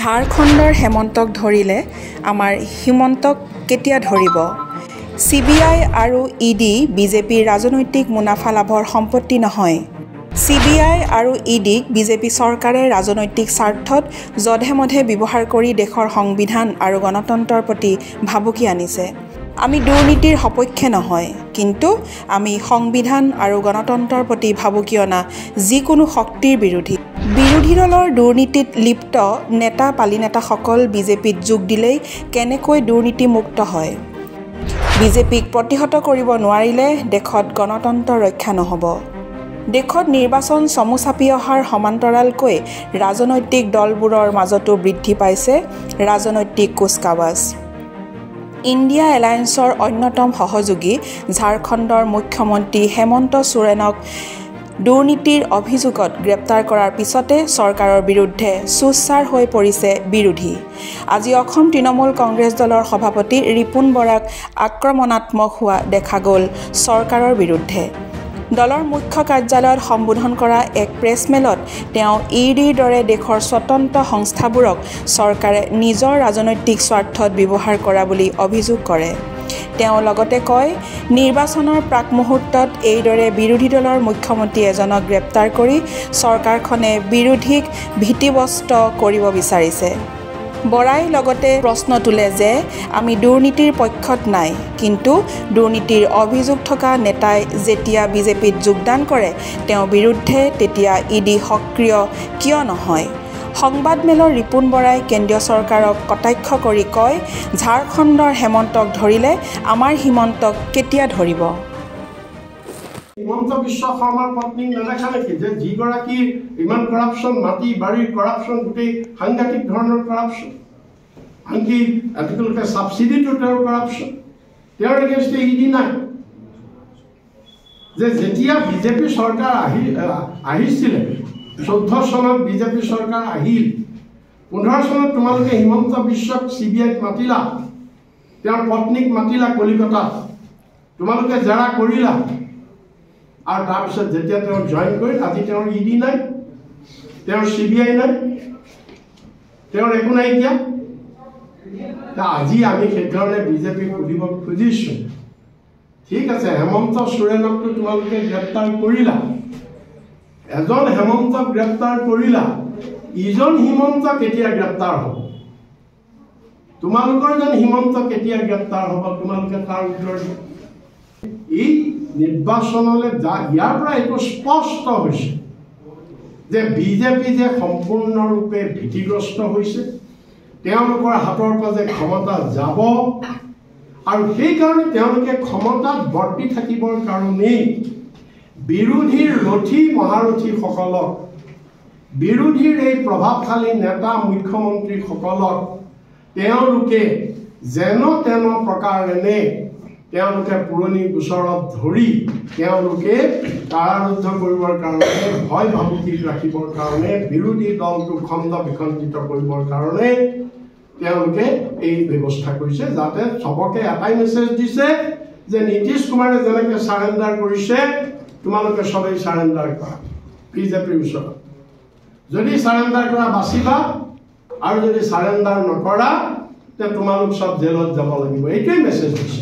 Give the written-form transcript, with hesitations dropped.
ঝাৰখণ্ডৰ হেমন্তক ধৰিলে আমাৰ হিমন্তক কেতিয়া ধৰিব? CBI আৰু ED বিজেপিৰ ৰাজনৈতিক মুনাফা লাভৰ সম্পত্তি নহয়। CBI আৰু EDক বিজেপি চৰকাৰে ৰাজনৈতিক স্বাৰ্থত যধে-মধে ব্যৱহাৰ কৰি দেশৰ সংবিধান আৰু গণতন্ত্ৰৰ প্ৰতি ভাবুকি আনিছে। আমি দুৰ্নীতিৰ সপক্ষে নহয়, কিন্তু আমি সংবিধান আৰু গণতন্ত্ৰৰ প্ৰতি ভাবুকি অনা যিকোনো শক্তিৰ বিৰোধী। বিৰোধী দলৰ দুৰ্নীতিত লিপ্ত নেতা পালিনেতাসকল বিজেপিত যোগ দিলেই কেনেকৈ দুৰ্নীতিমুক্ত হয়? বিজেপিক প্ৰতিহত কৰিব নোৱাৰিলে দেশত গণতন্ত্ৰ ৰক্ষা নহ'ব। দেশত নিৰ্বাচন চমু চাপি অহাৰ সমান্তৰালকৈ ৰাজনৈতিক দলবোৰৰ মাজতো বৃদ্ধি পাইছে ৰাজনৈতিক কুচকাৱাজ। ইণ্ডিয়া এলায়েন্সৰ অন্যতম সহযোগী ঝাৰখণ্ডৰ মুখ্যমন্ত্ৰী হেমন্ত সোৰেনক দুৰ্নীতিৰ অভিযোগত গ্ৰেপ্তাৰ কৰাৰ পিছতে চৰকাৰৰ বিৰুদ্ধে সোচ্চাৰ হৈ পৰিছে বিৰোধী। আজি অসম তৃণমূল কংগ্ৰেছ দলৰ সভাপতি ৰিপুণ বৰাক আক্ৰমণাত্মক হোৱা দেখা গ'ল চৰকাৰৰ বিৰুদ্ধে। দলৰ মুখ্য কাৰ্যালয়ত সম্বোধন কৰা এক প্ৰেছমেলত তেওঁ EDৰ দৰে দেশৰ স্বতন্ত্ৰ সংস্থাবোৰক চৰকাৰে নিজৰ ৰাজনৈতিক স্বাৰ্থত ব্যৱহাৰ কৰা বুলি অভিযোগ কৰে। তেওঁ লগতে কয়, নিৰ্বাচনৰ প্ৰাক মুহূৰ্তত এইদৰে বিৰোধী দলৰ মুখ্যমন্ত্ৰী এজনক গ্ৰেপ্তাৰ কৰি চৰকাৰখনে বিৰোধীক ভীতিগ্ৰস্ত কৰিব বিচাৰিছে। বৰাই লগতে প্ৰশ্ন তোলে যে আমি দুৰ্নীতিৰ পক্ষত নাই, কিন্তু দুৰ্নীতিৰ অভিযোগ থকা নেতাই যেতিয়া বিজেপিত যোগদান কৰে তেওঁৰ বিৰুদ্ধে তেতিয়া ED সক্ৰিয় কিয় নহয়? সংবাদমেলৰ ৰিপুণ বৰাই কেন্দ্ৰীয় চৰকাৰক কটাক্ষ কৰি কয়, ঝাৰখণ্ডৰ হেমন্তক ধৰিলে আমাৰ হিমন্তক কেতিয়া ধৰিব? হিমন্ত বিশ্ব শৰ্মাৰ পত্নীক নেদেখা নেকি যে যিগৰাকী ইমান কৰাপশ্যন, মাটি বাৰীৰ কৰাপশ্যন, গোটেই সাংঘাতিক ধৰণৰ কৰাপশ্যন, আনকি আজিকালি ছাবচিডিটো তেওঁৰ কৰাপশ্যন, তেওঁৰ এগেইনষ্টে ED নাই। যে যেতিয়া বিজেপি চৰকাৰ আহিছিলে 14 চনত বিজেপি চৰকাৰ আহিল, 15 চনত তোমালোকে হিমন্ত বিশ্বক CBIত মাতিলা, তেওঁৰ পত্নীক মাতিলা কলিকতাত, তোমালোকে জেৰা কৰিলা, আৰু তাৰপিছত যেতিয়া তেওঁ জইন কৰিল আজি তেওঁৰ ED নাই, তেওঁৰ CBI নাই, তেওঁৰ একো নাইকিয়া। আজি আমি সেইধৰণে বিজেপিক সুধিব খুজিছোঁ, ঠিক আছে হেমন্ত সোৰেনকতো তোমালোকে গ্ৰেপ্তাৰ কৰিলা, এজন হেমন্তক গ্ৰেপ্তাৰ কৰিলা, ইজন হিমন্ত কেতিয়া গ্ৰেপ্তাৰ হ'ব? তোমালোকৰ যেন হিমন্ত কেতিয়া গ্ৰেপ্তাৰ হ'ব তোমালোকে তাৰ উত্তৰ দিয়া। এই নিৰ্বাচনলৈ ইয়াৰ পৰা এইটো স্পষ্ট হৈছে যে বিজেপি যে সম্পূৰ্ণৰূপে ভীতিগ্ৰস্ত হৈছে, তেওঁলোকৰ হাতৰ পৰা যে ক্ষমতা যাব, আৰু সেইকাৰণে তেওঁলোকে ক্ষমতাত বৰ্তি থাকিবৰ কাৰণেই বিৰোধীৰ ৰথী মহাৰথীসকলক, বিৰোধীৰ এই প্ৰভাৱশালী নেতা মুখ্যমন্ত্ৰীসকলক তেওঁলোকে যেন তেন প্ৰকাৰেণে তেওঁলোকে পুৰণি গোচৰত ধৰি তেওঁলোকে কাৰাৰুদ্ধ কৰিবৰ কাৰণে, ভয় ভাবুকি ৰাখিবৰ কাৰণে, বিৰোধী দলটোক খণ্ড বিখণ্ডিত কৰিবৰ কাৰণে তেওঁলোকে এই ব্যৱস্থা কৰিছে, যাতে চবকে এটাই মেছেজ দিছে যে নীতিশ কুমাৰে যেনেকৈ চাৰেণ্ডাৰ কৰিছে তোমালোকে সবেই চাৰেণ্ডাৰ কৰা বিজেপিৰ ওচৰত। যদি চাৰেণ্ডাৰ কৰা বাচিবা, আৰু যদি চাৰেণ্ডাৰ নকৰা তে তোমালোক সব জেলত যাব লাগিব, এইটোৱেই মেছেজ দিছে।